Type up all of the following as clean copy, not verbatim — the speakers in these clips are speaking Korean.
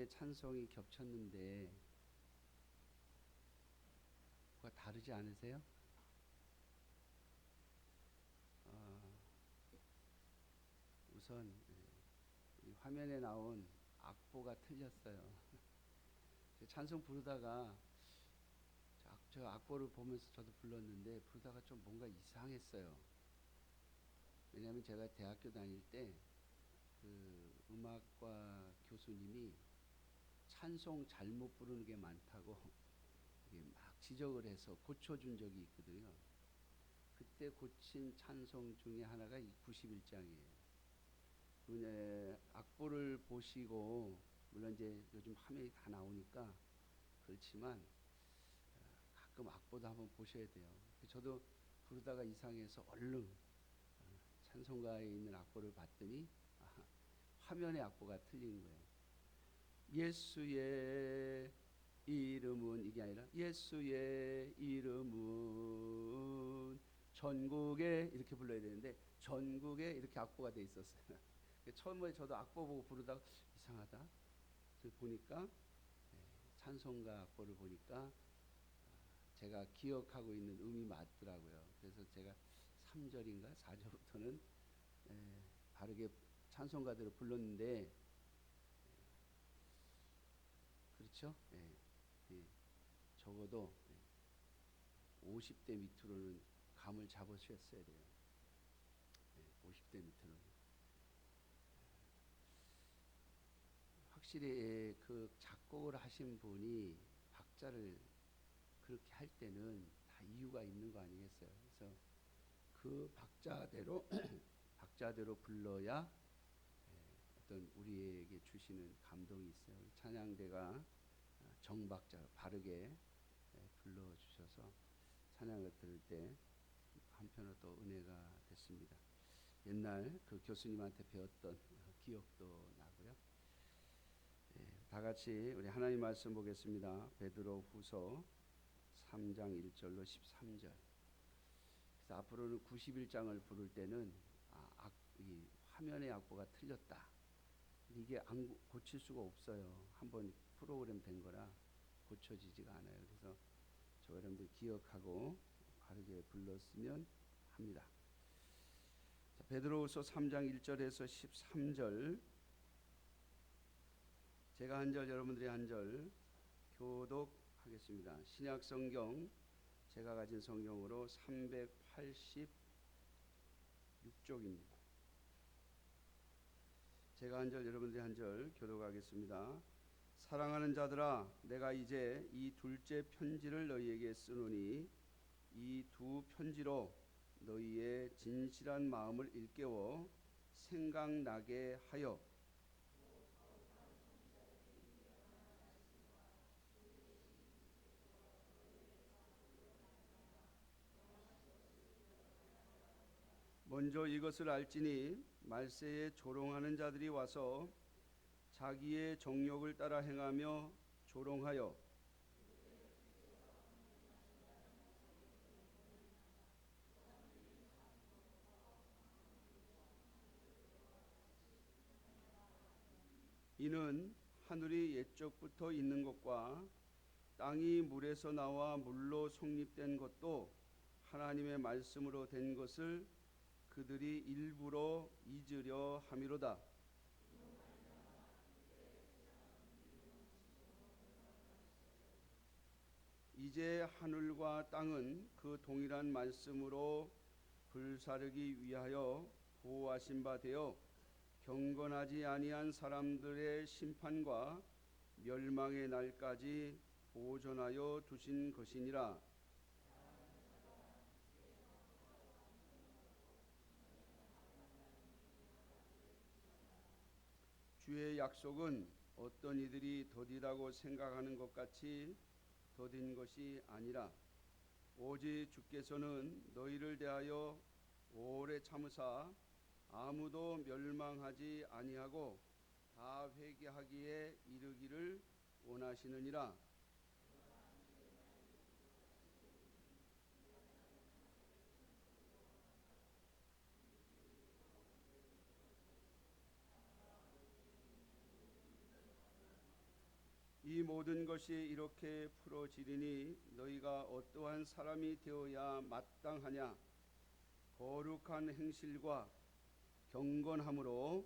번의 찬송이 겹쳤는데 뭐가 다르지 않으세요? 우선 이 화면에 나온 악보가 틀렸어요. 찬송 부르다가 저 악보를 보면서 저도 불렀는데 부르다가 좀 뭔가 이상했어요. 왜냐하면 제가 대학교 다닐 때 그 음악과 교수님이 찬송 잘못 부르는 게 많다고 막 지적을 해서 고쳐준 적이 있거든요. 그때 고친 찬송 중에 하나가 이 91장이에요. 악보를 보시고 물론 이제 요즘 화면이 다 나오니까 그렇지만 가끔 악보도 한번 보셔야 돼요. 저도 부르다가 이상해서 얼른 찬송가에 있는 악보를 봤더니 화면의 악보가 틀린 거예요. 예수의 이름은 이게 아니라 예수의 이름은 전국에 이렇게 불러야 되는데 전국에 이렇게 악보가 돼 있었어요. 처음에 저도 악보 보고 부르다가 이상하다. 그래서 보니까 찬송가 악보를 보니까 제가 기억하고 있는 음이 맞더라고요. 그래서 제가 3절인가 4절부터는 바르게 찬송가대로 불렀는데 그렇죠? 적어도 50대 밑으로는 감을 잡으셨어야 돼요. 50대 밑으로는. 확실히 그 작곡을 하신 분이 박자를 그렇게 할 때는 다 이유가 있는 거 아니겠어요? 그래서 그 박자대로 박자대로 불러야 어떤 우리에게 주시는 감동이 있어요. 찬양대가 정박자로 바르게 불러주셔서 찬양을 들을 때 한편으로 또 은혜가 됐습니다. 옛날 그 교수님한테 배웠던 기억도 나고요. 다 같이 우리 하나님 말씀 보겠습니다. 베드로 후서 3장 1절로 13절. 그래서 앞으로는 91장을 부를 때는 이 화면의 악보가 틀렸다. 이게 고칠 수가 없어요. 한번 프로그램 된 거라 고쳐지지가 않아요. 그래서 저 여러분들 기억하고 바르게 불렀으면 합니다. 자, 베드로후서 3장 1절에서 13절 제가 한 절 여러분들이 한 절 교독하겠습니다. 신약 성경 제가 가진 성경으로 386쪽입니다. 제가 한 절 여러분들이 한 절 교독하겠습니다. 사랑하는 자들아 내가 이제 이 둘째 편지를 너희에게 쓰노니 이 두 편지로 너희의 진실한 마음을 일깨워 생각나게 하여 먼저 이것을 알지니 말세에 조롱하는 자들이 와서 자기의 정욕을 따라 행하며 조롱하여 이는 하늘이 옛적부터 있는 것과 땅이 물에서 나와 물로 성립된 것도 하나님의 말씀으로 된 것을 그들이 일부러 잊으려 함이로다. 이제 하늘과 땅은 그 동일한 말씀으로 불사르기 위하여 보호하신 바 되어 경건하지 아니한 사람들의 심판과 멸망의 날까지 보존하여 두신 것이니라. 주의 약속은 어떤 이들이 더디다고 생각하는 것 같이 더딘 것이 아니라 오직 주께서는 너희를 대하여 오래 참으사 아무도 멸망하지 아니하고 다 회개하기에 이르기를 원하시느니라. 이 모든 것이 이렇게 풀어지리니 너희가 어떠한 사람이 되어야 마땅하냐? 거룩한 행실과 경건함으로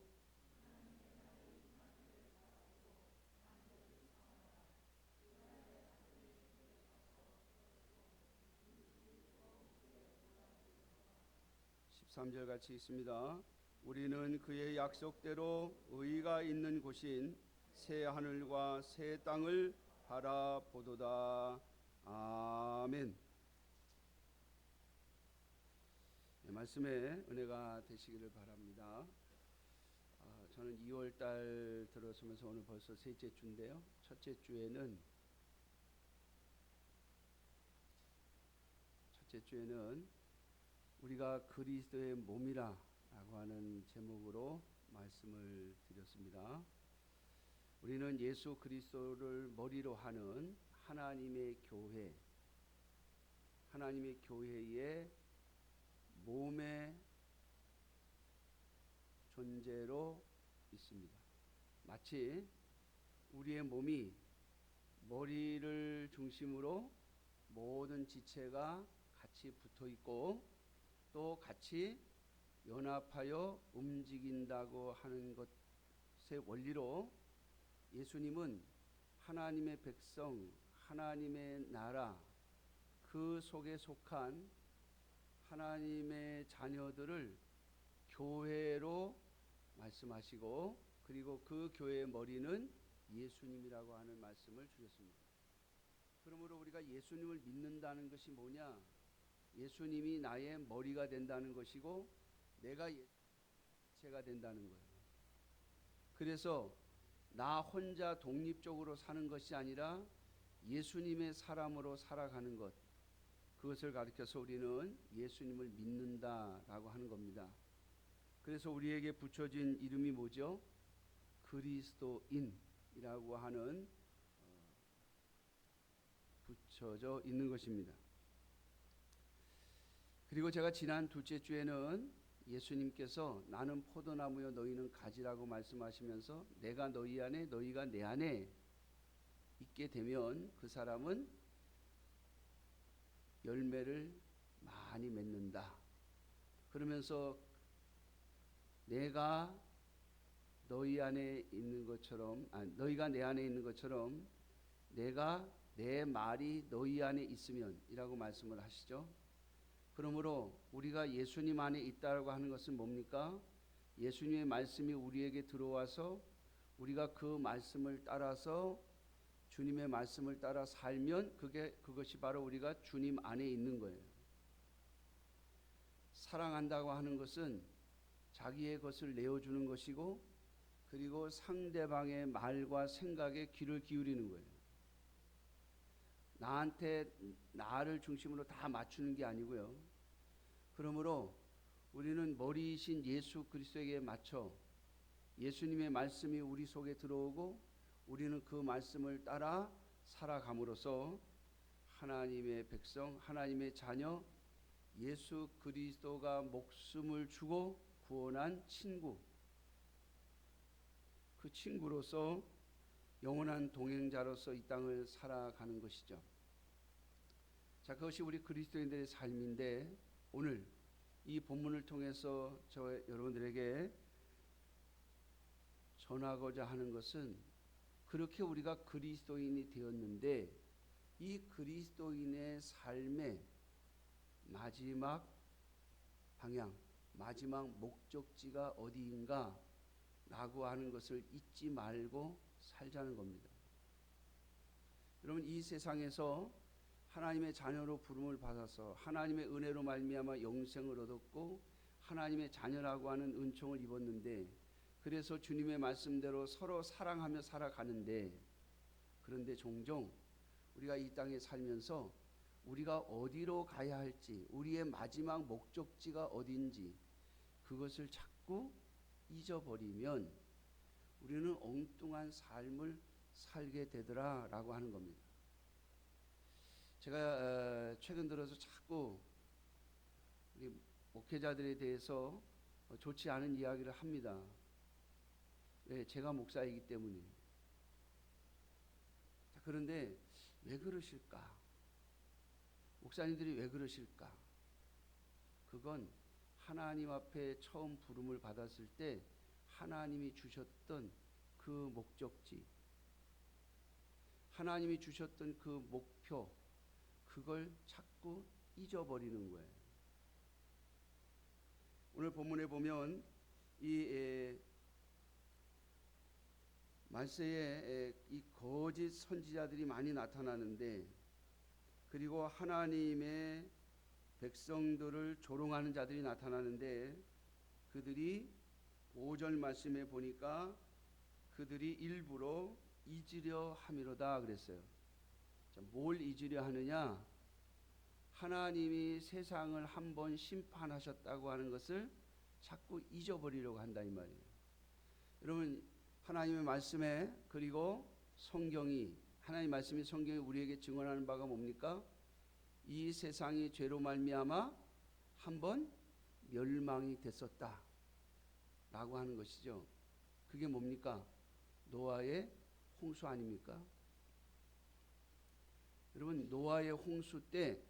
13절 같이 있습니다. 우리는 그의 약속대로 의가 있는 곳인 새 하늘과 새 땅을 바라보도다. 아멘. 네, 말씀에 은혜가 되시기를 바랍니다. 저는 2월 달 들어서면서 오늘 벌써 셋째 주인데요. 첫째 주에는 우리가 그리스도의 몸이라고 하는 제목으로 말씀을 드렸습니다. 우리는 예수 그리스도를 머리로 하는 하나님의 교회의 몸의 존재로 있습니다. 마치 우리의 몸이 머리를 중심으로 모든 지체가 같이 붙어 있고 또 같이 연합하여 움직인다고 하는 것의 원리로 예수님은 하나님의 백성, 하나님의 나라, 그 속에 속한 하나님의 자녀들을 교회로 말씀하시고 그리고 그 교회의 머리는 예수님이라고 하는 말씀을 주셨습니다. 그러므로 우리가 예수님을 믿는다는 것이 뭐냐? 예수님이 나의 머리가 된다는 것이고 내가 예수가 된다는 거예요. 그래서 나 혼자 독립적으로 사는 것이 아니라 예수님의 사람으로 살아가는 것, 그것을 가리켜서 우리는 예수님을 믿는다라고 하는 겁니다. 그래서 우리에게 붙여진 이름이 뭐죠? 그리스도인이라고 하는 붙여져 있는 것입니다. 그리고 제가 지난 둘째 주에는 예수님께서 나는 포도나무여 너희는 가지라고 말씀하시면서 내가 너희 안에 너희가 내 안에 있게 되면 그 사람은 열매를 많이 맺는다. 그러면서 내가 너희 안에 있는 것처럼 너희가 내 안에 있는 것처럼 내가 내 말이 너희 안에 있으면 이라고 말씀을 하시죠. 그러므로 우리가 예수님 안에 있다고 하는 것은 뭡니까? 예수님의 말씀이 우리에게 들어와서 우리가 그 말씀을 따라서 주님의 말씀을 따라 살면 그것이 바로 우리가 주님 안에 있는 거예요. 사랑한다고 하는 것은 자기의 것을 내어주는 것이고 그리고 상대방의 말과 생각에 귀를 기울이는 거예요. 나한테 나를 중심으로 다 맞추는 게 아니고요. 그러므로 우리는 머리이신 예수 그리스도에게 맞춰 예수님의 말씀이 우리 속에 들어오고 우리는 그 말씀을 따라 살아감으로써 하나님의 백성, 하나님의 자녀, 예수 그리스도가 목숨을 주고 구원한 친구, 그 친구로서 영원한 동행자로서 이 땅을 살아가는 것이죠. 자, 그것이 우리 그리스도인들의 삶인데 오늘 이 본문을 통해서 여러분들에게 전하고자 하는 것은 그렇게 우리가 그리스도인이 되었는데 이 그리스도인의 삶의 마지막 방향, 마지막 목적지가 어디인가 라고 하는 것을 잊지 말고 살자는 겁니다. 여러분, 이 세상에서 하나님의 자녀로 부름을 받아서 하나님의 은혜로 말미암아 영생을 얻었고 하나님의 자녀라고 하는 은총을 입었는데 그래서 주님의 말씀대로 서로 사랑하며 살아가는데 그런데 종종 우리가 이 땅에 살면서 우리가 어디로 가야 할지 우리의 마지막 목적지가 어딘지 그것을 자꾸 잊어버리면 우리는 엉뚱한 삶을 살게 되더라라고 하는 겁니다. 제가 최근 들어서 자꾸 우리 목회자들에 대해서 좋지 않은 이야기를 합니다. 왜? 제가 목사이기 때문이에요. 그런데 왜 그러실까? 목사님들이 왜 그러실까? 그건 하나님 앞에 처음 부름을 받았을 때 하나님이 주셨던 그 목적지, 하나님이 주셨던 그 목표, 그걸 자꾸 잊어버리는 거예요. 오늘 본문에 보면 이 말세에 이 거짓 선지자들이 많이 나타나는데, 그리고 하나님의 백성들을 조롱하는 자들이 나타나는데, 그들이 5절 말씀에 보니까 그들이 일부러 잊으려 함이로다 그랬어요. 자, 뭘 잊으려 하느냐? 하나님이 세상을 한번 심판하셨다고 하는 것을 자꾸 잊어버리려고 한다 이 말이에요. 여러분, 하나님의 말씀에, 그리고 성경이, 하나님의 말씀이, 성경이 우리에게 증언하는 바가 뭡니까? 이 세상이 죄로 말미암아 한번 멸망이 됐었다 라고 하는 것이죠. 그게 뭡니까? 노아의 홍수 아닙니까? 여러분, 노아의 홍수 때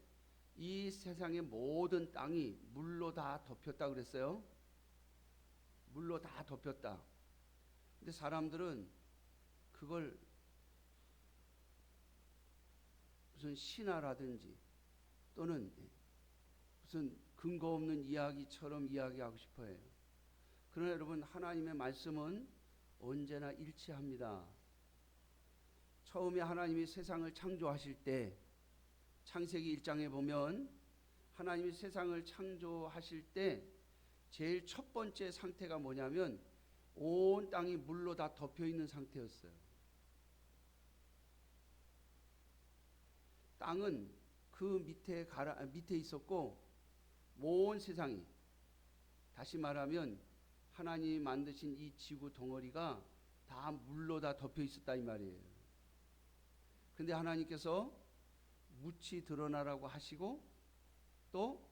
이 세상의 모든 땅이 물로 다 덮였다 그랬어요. 물로 다 덮였다. 근데 사람들은 그걸 무슨 신화라든지 또는 무슨 근거 없는 이야기처럼 이야기하고 싶어 해요. 그러나 여러분, 하나님의 말씀은 언제나 일치합니다. 처음에 하나님이 세상을 창조하실 때, 창세기 1장에 보면 하나님이 세상을 창조하실 때 제일 첫 번째 상태가 뭐냐면 온 땅이 물로 다 덮여 있는 상태였어요. 땅은 그 밑에 있었고, 온 세상이, 다시 말하면 하나님이 만드신 이 지구 덩어리가 다 물로 다 덮여 있었다 이 말이에요. 근데 하나님께서 묻이 드러나라고 하시고, 또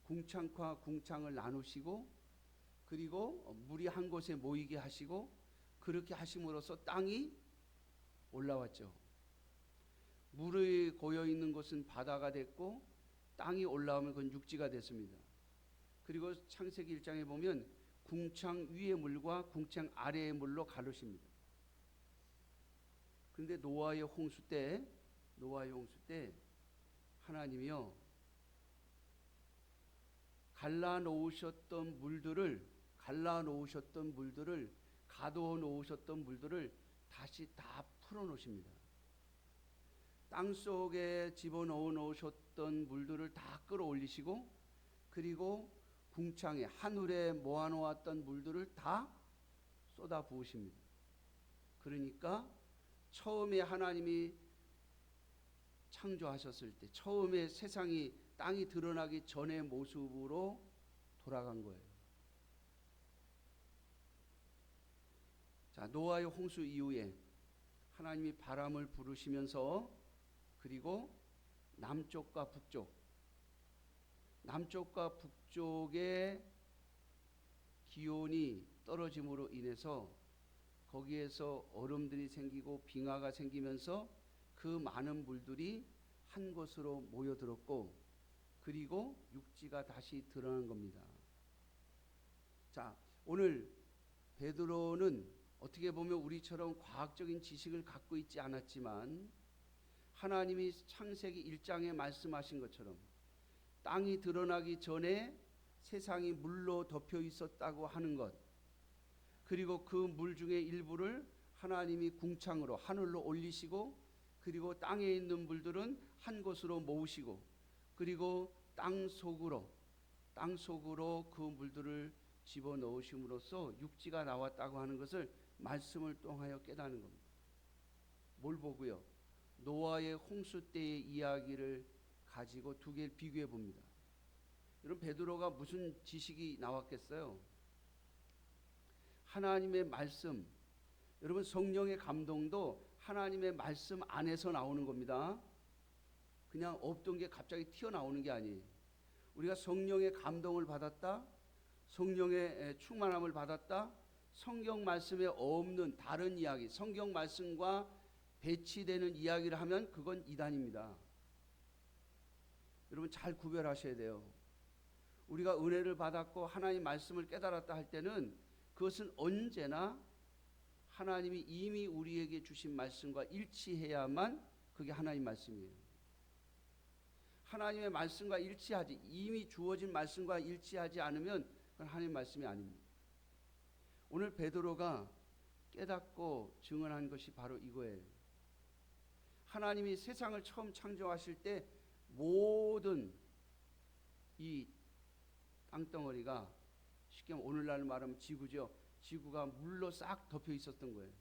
궁창과 궁창을 나누시고, 그리고 물이 한 곳에 모이게 하시고, 그렇게 하심으로써 땅이 올라왔죠. 물이 고여 있는 곳은 바다가 됐고, 땅이 올라오면 그건 육지가 됐습니다. 그리고 창세기 1장에 보면 궁창 위의 물과 궁창 아래의 물로 가르십니다. 그런데 노아의 홍수 때 하나님이요, 갈라 놓으셨던 물들을, 가둬 놓으셨던 물들을 다시 다 풀어 놓으십니다. 땅 속에 집어넣어 놓으셨던 물들을 다 끌어올리시고, 그리고 궁창에, 하늘에 모아놓았던 물들을 다 쏟아 부으십니다. 그러니까 처음에 하나님이 창조하셨을 때, 처음에 세상이, 땅이 드러나기 전의 모습으로 돌아간 거예요. 자, 노아의 홍수 이후에 하나님이 바람을 부르시면서, 그리고 남쪽과 북쪽의 기온이 떨어짐으로 인해서 거기에서 얼음들이 생기고 빙하가 생기면서 그 많은 물들이 한 곳으로 모여들었고, 그리고 육지가 다시 드러난 겁니다. 자, 오늘 베드로는 어떻게 보면 우리처럼 과학적인 지식을 갖고 있지 않았지만, 하나님이 창세기 1장에 말씀하신 것처럼 땅이 드러나기 전에 세상이 물로 덮여 있었다고 하는 것, 그리고 그 물 중에 일부를 하나님이 궁창으로, 하늘로 올리시고, 그리고 땅에 있는 물들은 한 곳으로 모으시고, 그리고 땅 속으로 그 물들을 집어넣으심으로써 육지가 나왔다고 하는 것을 말씀을 통하여 깨닫는 겁니다. 뭘 보고요? 노아의 홍수 때의 이야기를 가지고 두 개를 비교해 봅니다. 여러분, 베드로가 무슨 지식이 나왔겠어요? 하나님의 말씀, 여러분, 성령의 감동도 하나님의 말씀 안에서 나오는 겁니다. 그냥 없던 게 갑자기 튀어나오는 게 아니에요. 우리가 성령의 감동을 받았다, 성령의 충만함을 받았다, 성경 말씀에 없는 다른 이야기, 성경 말씀과 배치되는 이야기를 하면 그건 이단입니다. 여러분 잘 구별하셔야 돼요. 우리가 은혜를 받았고 하나님 말씀을 깨달았다 할 때는 그것은 언제나 하나님이 이미 우리에게 주신 말씀과 일치해야만 그게 하나님 말씀이에요. 하나님의 말씀과 일치하지, 이미 주어진 말씀과 일치하지 않으면 그건 하나님 말씀이 아닙니다. 오늘 베드로가 깨닫고 증언한 것이 바로 이거예요. 하나님이 세상을 처음 창조하실 때 모든 이 땅덩어리가, 쉽게 오늘날 말하면 지구죠. 지구가 물로 싹 덮여 있었던 거예요.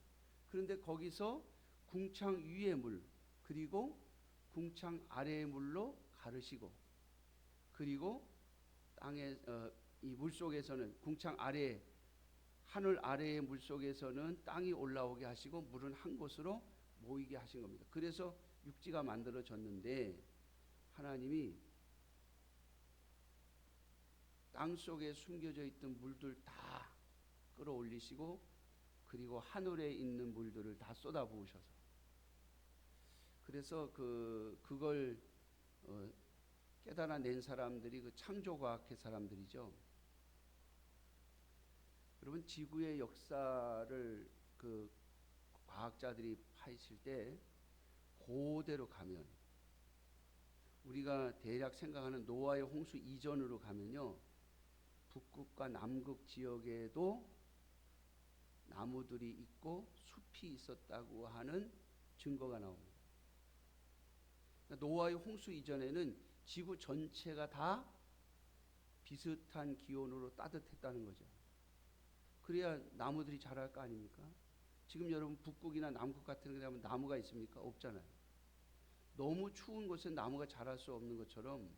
그런데 거기서 궁창 위의 물, 그리고 궁창 아래의 물로 가르시고, 그리고 땅에 이 물속에서는 궁창 아래, 하늘 아래의 물속에서는 땅이 올라오게 하시고 물은 한 곳으로 모이게 하신 겁니다. 그래서 육지가 만들어졌는데 하나님이 땅 속에 숨겨져 있던 물들 다 끌어올리시고, 그리고 하늘에 있는 물들을 다 쏟아부으셔서, 그래서 그걸 깨달아낸 사람들이 그 창조과학회 사람들이죠. 여러분 지구의 역사를 그 과학자들이 파헤칠 때 그대로 가면, 우리가 대략 생각하는 노아의 홍수 이전으로 가면요, 북극과 남극 지역에도 나무들이 있고 숲이 있었다고 하는 증거가 나옵니다. 그러니까 노아의 홍수 이전에는 지구 전체가 다 비슷한 기온으로 따뜻했다는 거죠. 그래야 나무들이 자랄 거 아닙니까? 지금 여러분 북극이나 남극 같은 데 가면 나무가 있습니까? 없잖아요. 너무 추운 곳에 나무가 자랄 수 없는 것처럼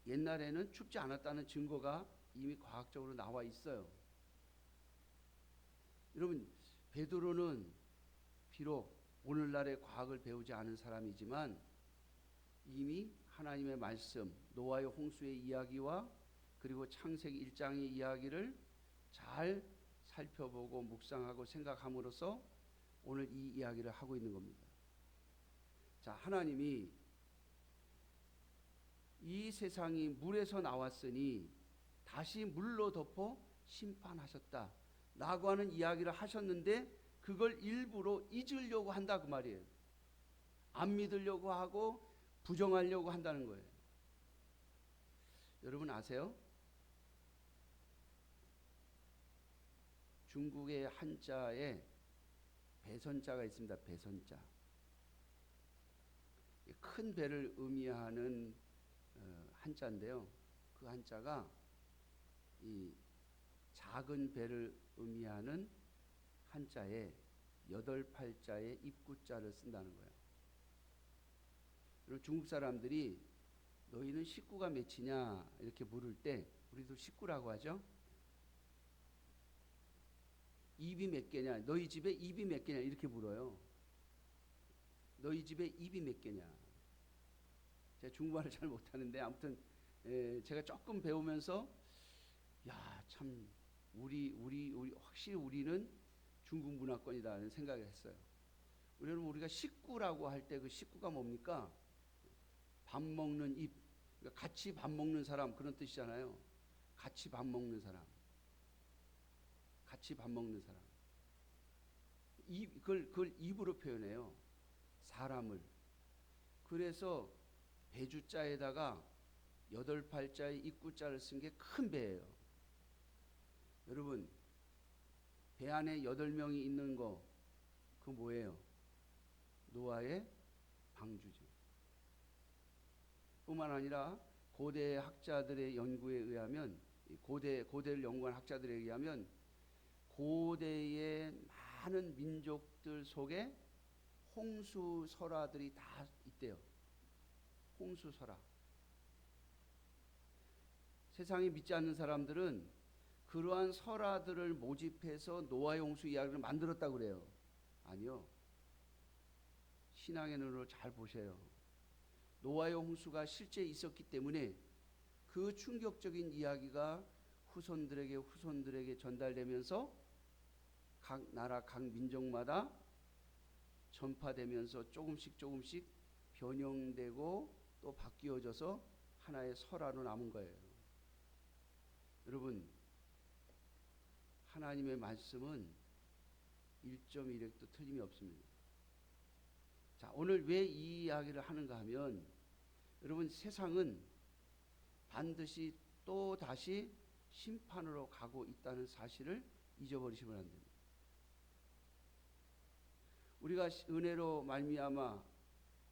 옛날에는 춥지 않았다는 증거가 이미 과학적으로 나와 있어요. 여러분 베드로는 비록 오늘날의 과학을 배우지 않은 사람이지만 이미 하나님의 말씀, 노아의 홍수의 이야기와 그리고 창세기 1장의 이야기를 잘 살펴보고 묵상하고 생각함으로써 오늘 이 이야기를 하고 있는 겁니다. 자, 하나님이 이 세상이 물에서 나왔으니 다시 물로 덮어 심판하셨다 라고 하는 이야기를 하셨는데, 그걸 일부러 잊으려고 한다 그 말이에요. 안 믿으려고 하고 부정하려고 한다는 거예요. 여러분 아세요? 중국의 한자에 배선자가 있습니다. 배선자. 큰 배를 의미하는 한자인데요. 그 한자가 이 작은 배를 의미하는 한자에 8팔자에 입구자를 쓴다는 거예요. 그리고 중국 사람들이 너희는 식구가 몇이냐 이렇게 물을 때 우리도 식구라고 하죠. 입이 몇 개냐, 너희 집에 입이 몇 개냐 이렇게 물어요. 너희 집에 입이 몇 개냐. 제가 중국말을 잘 못하는데 아무튼 제가 조금 배우면서 야, 참 우리 확실히 우리는 중국 문화권이다는 생각을 했어요. 우리가 식구라고 할 때 그 식구가 뭡니까? 밥 먹는 입, 그러니까 같이 밥 먹는 사람 그런 뜻이잖아요. 같이 밥 먹는 사람. 같이 밥 먹는 사람. 그걸 입으로 표현해요. 사람을. 그래서 배주자에다가 8팔자의 입구자를 쓴 게 큰 배예요. 여러분 배 안에 8명이 있는 거 그거 뭐예요? 노아의 방주죠. 뿐만 아니라 고대 학자들의 연구에 의하면, 고대를 연구한 학자들에 의하면 고대의 많은 민족들 속에 홍수 설화들이 다 있대요. 홍수 설화. 세상에 믿지 않는 사람들은 그러한 설화들을 모집해서 노아의 홍수 이야기를 만들었다고 그래요. 아니요. 신앙의 눈으로 잘 보세요. 노아의 홍수가 실제 있었기 때문에 그 충격적인 이야기가 후손들에게 전달되면서 각 나라 각 민족마다 전파되면서 조금씩 변형되고 또 바뀌어져서 하나의 설화로 남은 거예요. 여러분, 하나님의 말씀은 1.1획도 틀림이 없습니다. 자, 오늘 왜 이 이야기를 하는가 하면, 여러분, 세상은 반드시 또 다시 심판으로 가고 있다는 사실을 잊어버리시면 안 됩니다. 우리가 은혜로 말미암아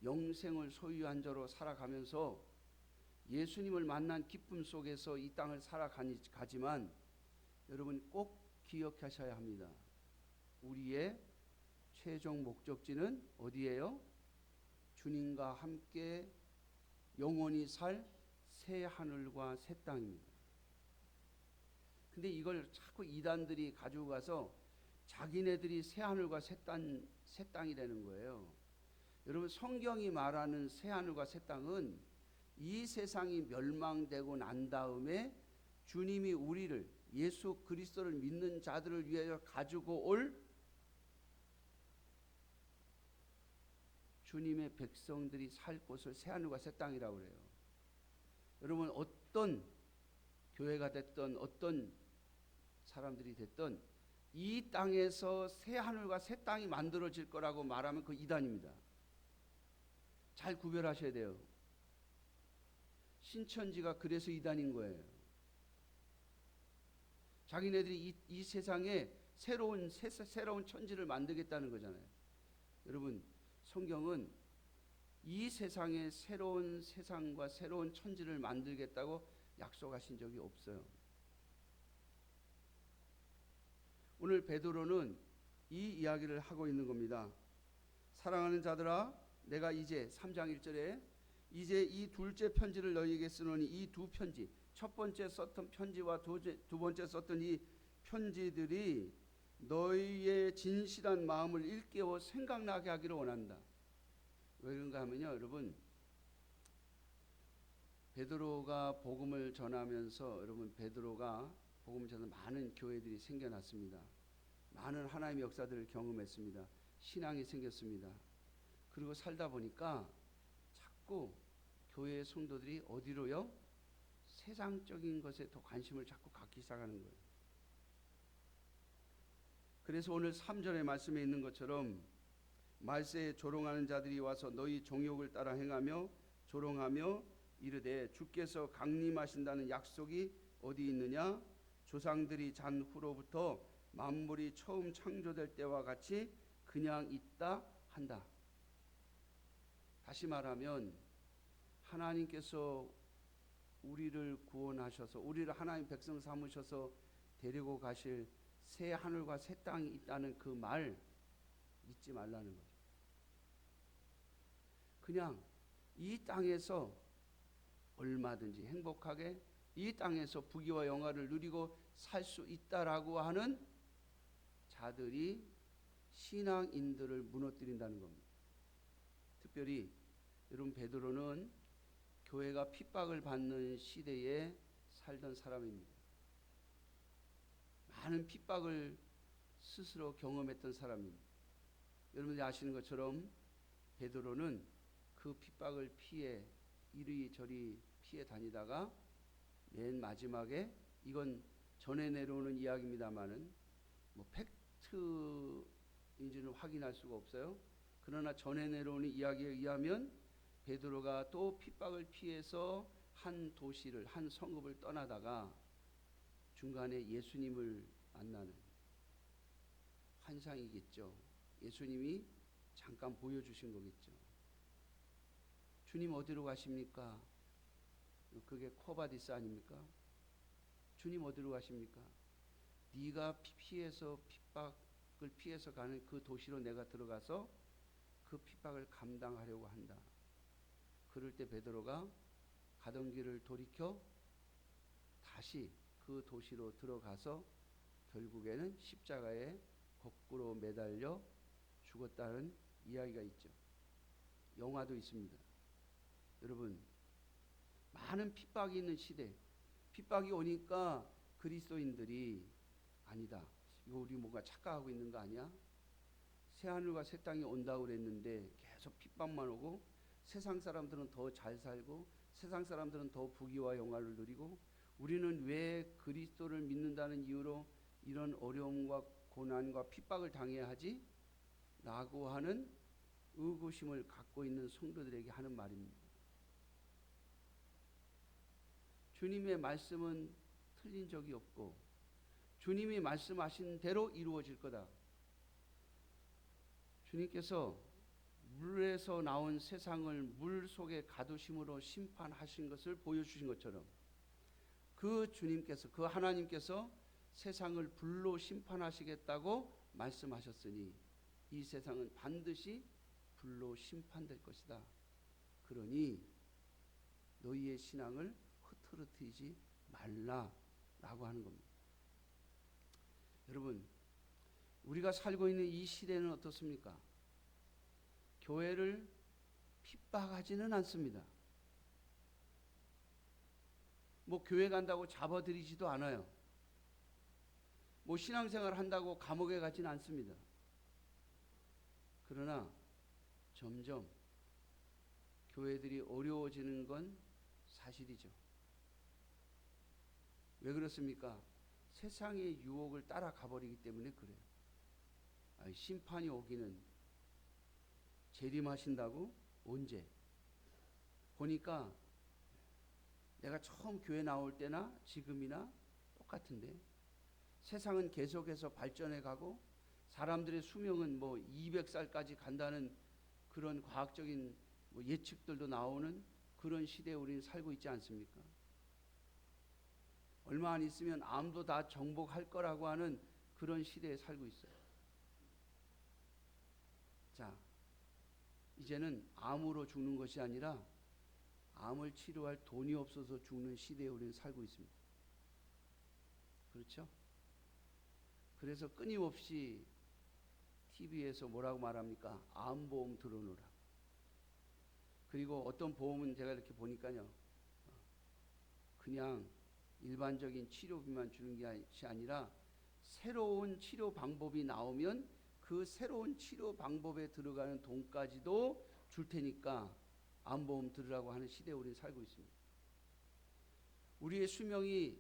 영생을 소유한 자로 살아가면서 예수님을 만난 기쁨 속에서 이 땅을 살아가지만, 여러분 꼭 기억하셔야 합니다. 우리의 최종 목적지는 어디예요? 주님과 함께 영원히 살 새 하늘과 새 땅입니다. 근데 이걸 자꾸 이단들이 가지고 가서 자기네들이 새 하늘과 새 땅이라는 거예요. 여러분, 성경이 말하는 새 하늘과 새 땅은 이 세상이 멸망되고 난 다음에 주님이 우리를, 예수 그리스도를 믿는 자들을 위하여 가지고 올 주님의 백성들이 살 곳을 새 하늘과 새 땅이라고 그래요. 여러분, 어떤 교회가 됐든 어떤 사람들이 됐든 이 땅에서 새 하늘과 새 땅이 만들어질 거라고 말하면 그 이단입니다. 잘 구별하셔야 돼요. 신천지가 그래서 이단인 거예요. 자기네들이 이 세상에 새로운 천지를 만들겠다는 거잖아요. 여러분, 성경은 이 세상에 새로운 세상과 새로운 천지를 만들겠다고 약속하신 적이 없어요. 오늘 베드로는 이 이야기를 하고 있는 겁니다. 사랑하는 자들아, 내가 이제 3장 1절에 이제 이 둘째 편지를 너희에게 쓰노니 이 두 편지, 첫 번째 썼던 편지와 두 번째 썼던 이 편지들이 너희의 진실한 마음을 일깨워 생각나게 하기를 원한다. 왜 그런가 하면요, 여러분, 베드로가 복음을 전하면서, 여러분, 베드로가 복음을 전하면서 많은 교회들이 생겨났습니다. 많은 하나님의 역사들을 경험했습니다. 신앙이 생겼습니다. 그리고 살다 보니까 자꾸 교회의 성도들이 어디로요? 세상적인 것에 더 관심을 자꾸 갖기 시작하는 거예요. 그래서 오늘 3절의 말씀에 있는 것처럼 말세에 조롱하는 자들이 와서 너희 정욕을 따라 행하며 조롱하며 이르되 주께서 강림하신다는 약속이 어디 있느냐? 조상들이 잔 후로부터 만물이 처음 창조될 때와 같이 그냥 있다 한다. 다시 말하면 하나님께서 우리를 구원하셔서 우리를 하나님 백성 삼으셔서 데리고 가실 새 하늘과 새 땅이 있다는 그 말 잊지 말라는 거죠. 그냥 이 땅에서 얼마든지 행복하게 이 땅에서 부귀와 영화를 누리고 살 수 있다라고 하는 자들이 신앙인들을 무너뜨린다는 겁니다. 특별히 여러분, 베드로는 교회가 핍박을 받는 시대에 살던 사람입니다. 많은 핍박을 스스로 경험했던 사람입니다. 여러분들이 아시는 것처럼 베드로는 그 핍박을 피해 이리저리 피해 다니다가 맨 마지막에, 이건 전해 내려오는 이야기입니다만은 뭐 팩트인지는 확인할 수가 없어요. 그러나 전해 내려오는 이야기에 의하면 베드로가 또 핍박을 피해서 한 도시를, 한 성읍을 떠나다가 중간에 예수님을 만나는 환상이겠죠. 예수님이 잠깐 보여주신 거겠죠. 주님 어디로 가십니까? 그게 코바디스 아닙니까? 주님 어디로 가십니까? 네가 피해서 핍박을 피해서 가는 그 도시로 내가 들어가서 그 핍박을 감당하려고 한다. 그럴 때 베드로가 가던 길을 돌이켜 다시 그 도시로 들어가서 결국에는 십자가에 거꾸로 매달려 죽었다는 이야기가 있죠. 영화도 있습니다. 여러분, 많은 핍박이 있는 시대, 핍박이 오니까 그리스도인들이 아니다, 이거 우리 뭔가 착각하고 있는 거 아니야? 새 하늘과 새 땅이 온다고 그랬는데 계속 핍박만 오고 세상 사람들은 더 잘 살고 세상 사람들은 더 부귀와 영화를 누리고 우리는 왜 그리스도를 믿는다는 이유로 이런 어려움과 고난과 핍박을 당해야 하지? 라고 하는 의구심을 갖고 있는 성도들에게 하는 말입니다. 주님의 말씀은 틀린 적이 없고 주님이 말씀하신 대로 이루어질 거다. 주님께서 물에서 나온 세상을 물 속에 가두심으로 심판하신 것을 보여주신 것처럼 그 주님께서, 그 하나님께서 세상을 불로 심판하시겠다고 말씀하셨으니 이 세상은 반드시 불로 심판될 것이다. 그러니 너희의 신앙을 흐트러뜨리지 말라라고 하는 겁니다. 여러분, 우리가 살고 있는 이 시대는 어떻습니까? 교회를 핍박하지는 않습니다. 뭐 교회 간다고 잡아들이지도 않아요. 뭐 신앙생활 한다고 감옥에 가지는 않습니다. 그러나 점점 교회들이 어려워지는 건 사실이죠. 왜 그렇습니까? 세상의 유혹을 따라가 버리기 때문에 그래요. 심판이 오기는 재림하신다고? 언제? 보니까 내가 처음 교회 나올 때나 지금이나 똑같은데 세상은 계속해서 발전해 가고 사람들의 수명은 뭐 200살까지 간다는 그런 과학적인 뭐 예측들도 나오는 그런 시대에 우리는 살고 있지 않습니까? 얼마 안 있으면 암도 다 정복할 거라고 하는 그런 시대에 살고 있어요. 자, 이제는 암으로 죽는 것이 아니라 암을 치료할 돈이 없어서 죽는 시대에 우리는 살고 있습니다. 그렇죠? 그래서 끊임없이 TV에서 뭐라고 말합니까? 암보험 들어놓으라. 그리고 어떤 보험은 제가 이렇게 보니까요, 그냥 일반적인 치료비만 주는 것이 아니라 새로운 치료 방법이 나오면 그 새로운 치료 방법에 들어가는 돈까지도 줄 테니까 암보험 들으라고 하는 시대에 우리는 살고 있습니다. 우리의 수명이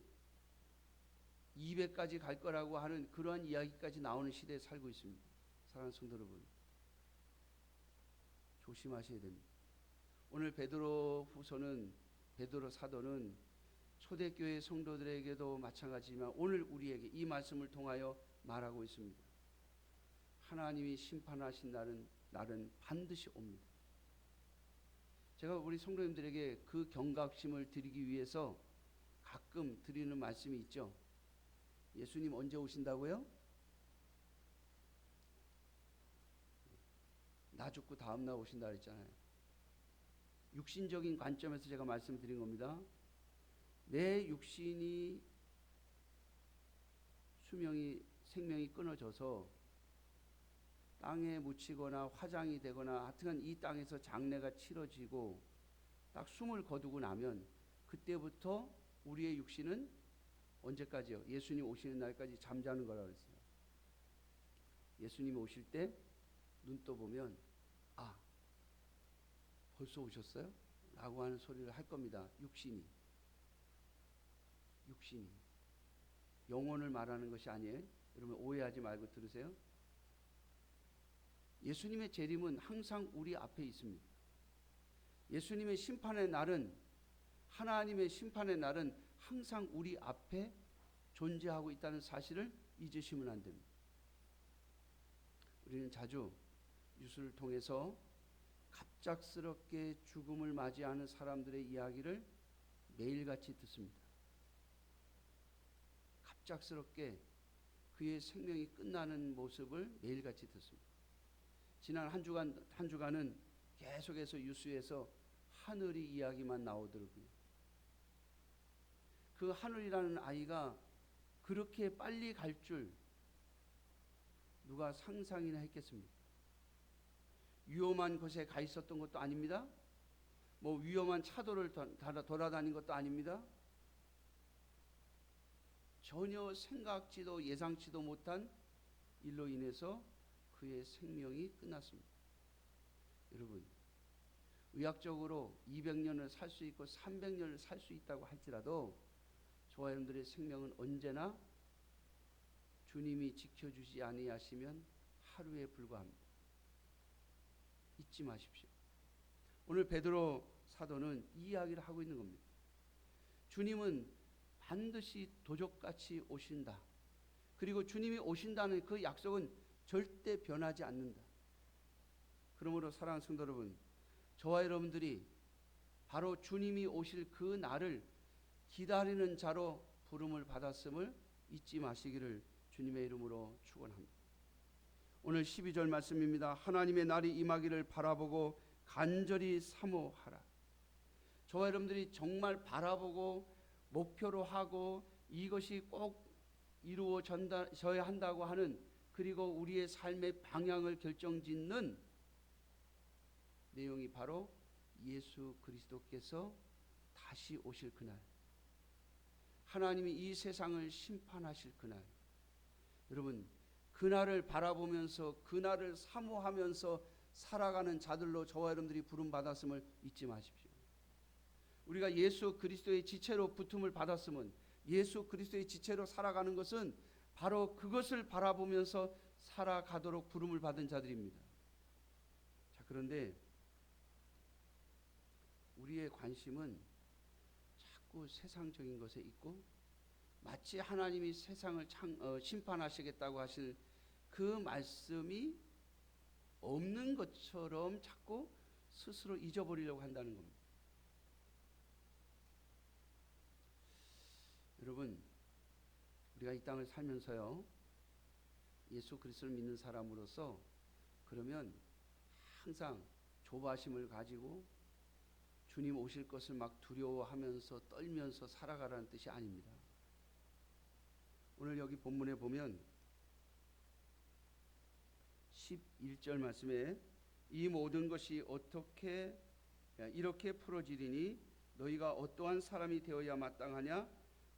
200까지 갈 거라고 하는 그러한 이야기까지 나오는 시대에 살고 있습니다. 사랑하는 성도 여러분, 조심하셔야 됩니다. 오늘 베드로 후서는, 베드로 사도는 초대교회 성도들에게도 마찬가지지만 오늘 우리에게 이 말씀을 통하여 말하고 있습니다. 하나님이 심판하신 날은 반드시 옵니다. 제가 우리 성도님들에게 그 경각심을 드리기 위해서 가끔 드리는 말씀이 있죠. 예수님 언제 오신다고요? 나 죽고 다음 날 오신다 그랬잖아요. 육신적인 관점에서 제가 말씀드린 겁니다. 내 육신이 생명이 끊어져서 땅에 묻히거나 화장이 되거나 하여튼 이 땅에서 장례가 치러지고 딱 숨을 거두고 나면 그때부터 우리의 육신은 언제까지요? 예수님 오시는 날까지 잠자는 거라고 그랬어요. 예수님이 오실 때 눈 떠보면 아, 벌써 오셨어요? 라고 하는 소리를 할 겁니다. 육신이 영혼을 말하는 것이 아니에요. 여러분 오해하지 말고 들으세요. 예수님의 재림은 항상 우리 앞에 있습니다. 예수님의 심판의 날은, 하나님의 심판의 날은 항상 우리 앞에 존재하고 있다는 사실을 잊으시면 안 됩니다. 우리는 자주 뉴스를 통해서 갑작스럽게 죽음을 맞이하는 사람들의 이야기를 매일같이 듣습니다. 갑작스럽게 그의 생명이 끝나는 모습을 매일같이 듣습니다. 지난 한 주간은 계속해서 뉴스에서 하늘이 이야기만 나오더라고요. 그 하늘이라는 아이가 그렇게 빨리 갈 줄 누가 상상이나 했겠습니까? 위험한 곳에 가 있었던 것도 아닙니다. 뭐 위험한 차도를 돌아다닌 것도 아닙니다. 전혀 생각지도 예상치도 못한 일로 인해서 그의 생명이 끝났습니다. 여러분, 의학적으로 200년을 살 수 있고 300년을 살 수 있다고 할지라도 저와 여러분들의 생명은 언제나 주님이 지켜주지 아니하시면 하루에 불과합니다. 잊지 마십시오. 오늘 베드로 사도는 이 이야기를 하고 있는 겁니다. 주님은 반드시 도적같이 오신다. 그리고 주님이 오신다는 그 약속은 절대 변하지 않는다. 그러므로 사랑하는 성도 여러분, 저와 여러분들이 바로 주님이 오실 그 날을 기다리는 자로 부름을 받았음을 잊지 마시기를 주님의 이름으로 축원합니다. 오늘 12절 말씀입니다. 하나님의 날이 임하기를 바라보고 간절히 사모하라. 저와 여러분들이 정말 바라보고 목표로 하고 이것이 꼭 이루어져야 한다고 하는, 그리고 우리의 삶의 방향을 결정짓는 내용이 바로 예수 그리스도께서 다시 오실 그날, 하나님이 이 세상을 심판하실 그날. 여러분, 그날을 바라보면서 그날을 사모하면서 살아가는 자들로 저와 여러분들이 부름받았음을 잊지 마십시오. 우리가 예수 그리스도의 지체로 부름을 받았으면, 예수 그리스도의 지체로 살아가는 것은 바로 그것을 바라보면서 살아가도록 부름을 받은 자들입니다. 자, 그런데 우리의 관심은 자꾸 세상적인 것에 있고, 마치 하나님이 세상을 심판하시겠다고 하실 그 말씀이 없는 것처럼 자꾸 스스로 잊어버리려고 한다는 겁니다. 여러분, 우리가 이 땅을 살면서요, 예수 그리스도를 믿는 사람으로서 그러면 항상 조바심을 가지고 주님 오실 것을 막 두려워하면서 떨면서 살아가라는 뜻이 아닙니다. 오늘 여기 본문에 보면 11절 말씀에 이 모든 것이 어떻게 이렇게 풀어지리니 너희가 어떠한 사람이 되어야 마땅하냐?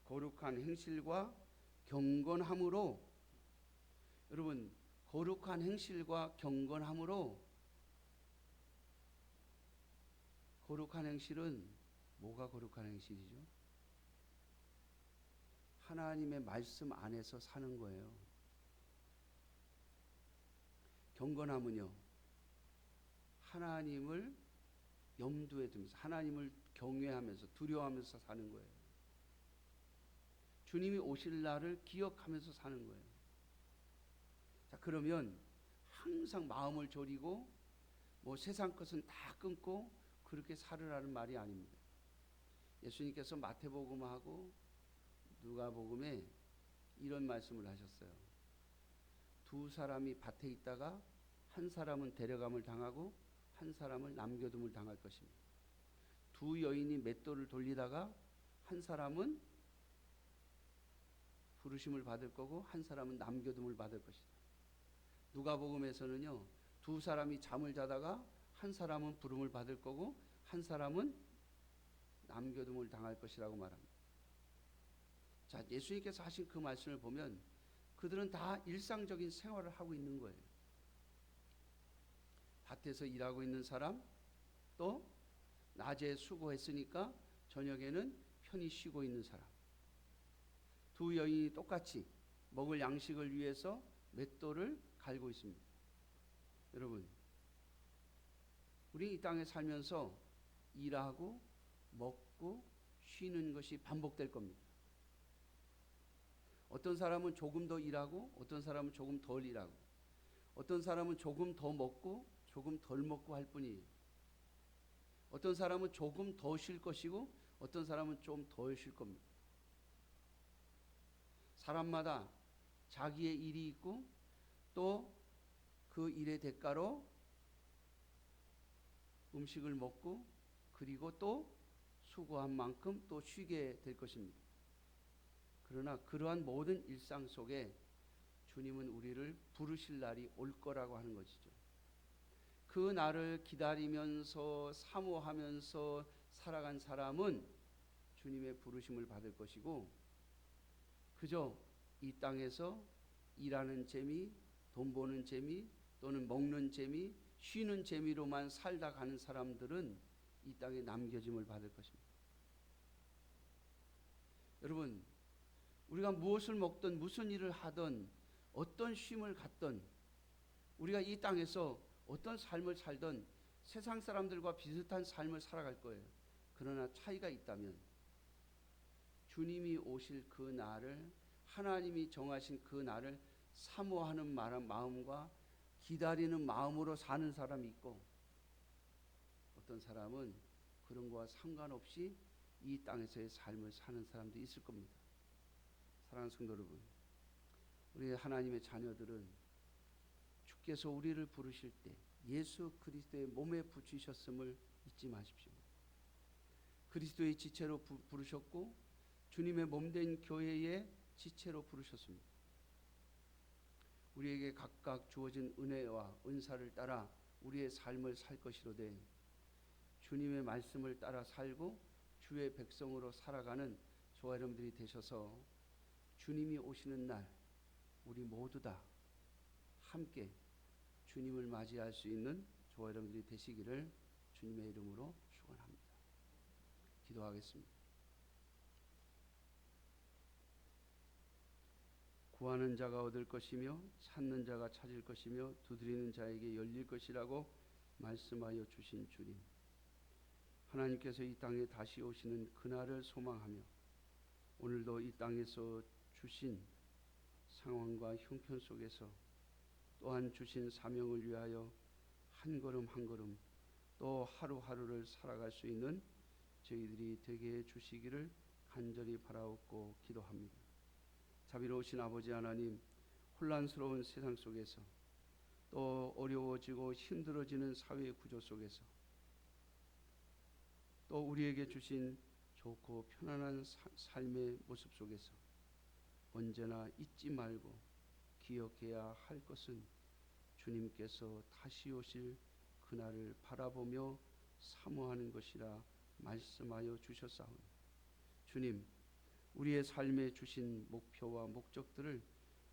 거룩한 행실과 경건함으로. 여러분, 거룩한 행실과 경건함으로. 거룩한 행실은 뭐가 거룩한 행실이죠? 하나님의 말씀 안에서 사는 거예요. 경건함은요, 하나님을 염두에 두면서 하나님을 경외하면서 두려워하면서 사는 거예요. 주님이 오실 날을 기억하면서 사는 거예요. 자, 그러면 항상 마음을 졸이고 뭐 세상 것은 다 끊고 그렇게 살으라는 말이 아닙니다. 예수님께서 마태복음하고 누가복음에 이런 말씀을 하셨어요. 두 사람이 밭에 있다가 한 사람은 데려감을 당하고 한 사람은 남겨둠을 당할 것입니다. 두 여인이 맷돌을 돌리다가 한 사람은 부르심을 받을 거고 한 사람은 남겨둠을 받을 것이다. 누가복음에서는요, 두 사람이 잠을 자다가 한 사람은 부름을 받을 거고 한 사람은 남겨둠을 당할 것이라고 말합니다. 자, 예수님께서 하신 그 말씀을 보면 그들은 다 일상적인 생활을 하고 있는 거예요. 밭에서 일하고 있는 사람, 또 낮에 수고했으니까 저녁에는 편히 쉬고 있는 사람. 두 여인이 똑같이 먹을 양식을 위해서 맷돌을 갈고 있습니다. 여러분, 우리 이 땅에 살면서 일하고 먹고 쉬는 것이 반복될 겁니다. 어떤 사람은 조금 더 일하고 어떤 사람은 조금 덜 일하고 어떤 사람은 조금 더 먹고 조금 덜 먹고 할 뿐이에요. 어떤 사람은 조금 더 쉴 것이고 어떤 사람은 좀 덜 쉴 겁니다. 사람마다 자기의 일이 있고 또 그 일의 대가로 음식을 먹고 그리고 또 수고한 만큼 또 쉬게 될 것입니다. 그러나 그러한 모든 일상 속에 주님은 우리를 부르실 날이 올 거라고 하는 것이죠. 그 날을 기다리면서 사모하면서 살아간 사람은 주님의 부르심을 받을 것이고, 그저 이 땅에서 일하는 재미, 돈 버는 재미, 또는 먹는 재미, 쉬는 재미로만 살다 가는 사람들은 이 땅에 남겨짐을 받을 것입니다. 여러분, 우리가 무엇을 먹든 무슨 일을 하든 어떤 쉼을 갖든 우리가 이 땅에서 어떤 삶을 살든 세상 사람들과 비슷한 삶을 살아갈 거예요. 그러나 차이가 있다면 주님이 오실 그 날을, 하나님이 정하신 그 날을 사모하는 마음과 기다리는 마음으로 사는 사람이 있고, 어떤 사람은 그런 거와 상관없이 이 땅에서의 삶을 사는 사람도 있을 겁니다. 사랑하는 성도 여러분, 우리 하나님의 자녀들은 주께서 우리를 부르실 때 예수 그리스도의 몸에 붙이셨음을 잊지 마십시오. 그리스도의 지체로 부르셨고 주님의 몸된 교회의 지체로 부르셨습니다. 우리에게 각각 주어진 은혜와 은사를 따라 우리의 삶을 살 것이로되, 주님의 말씀을 따라 살고 주의 백성으로 살아가는 저와 여러분들이 되셔서 주님이 오시는 날 우리 모두 다 함께 주님을 맞이할 수 있는 저와 여러분들이 되시기를 주님의 이름으로 축원합니다. 기도하겠습니다. 구하는 자가 얻을 것이며 찾는 자가 찾을 것이며 두드리는 자에게 열릴 것이라고 말씀하여 주신 주님, 하나님께서 이 땅에 다시 오시는 그날을 소망하며 오늘도 이 땅에서 주신 상황과 형편 속에서 또한 주신 사명을 위하여 한 걸음 한 걸음 또 하루하루를 살아갈 수 있는 저희들이 되게 해주시기를 간절히 바라옵고 기도합니다. 자비로우신 아버지 하나님, 혼란스러운 세상 속에서 또 어려워지고 힘들어지는 사회 구조 속에서 또 우리에게 주신 좋고 편안한 삶의 모습 속에서 언제나 잊지 말고 기억해야 할 것은 주님께서 다시 오실 그날을 바라보며 사모하는 것이라 말씀하여 주셨사오니, 주님, 우리의 삶에 주신 목표와 목적들을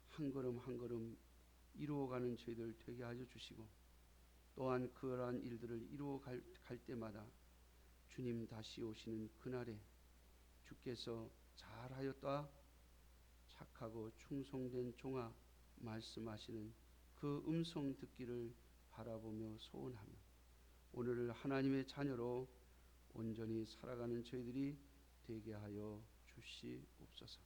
한 걸음 한 걸음 이루어가는 저희들 되게 하여 주시고, 또한 그러한 일들을 이루어갈 때마다 주님 다시 오시는 그날에 주께서 잘하였다 착하고 충성된 종아 말씀하시는 그 음성 듣기를 바라보며 소원하며 오늘을 하나님의 자녀로 온전히 살아가는 저희들이 되게 하여 주시옵소서.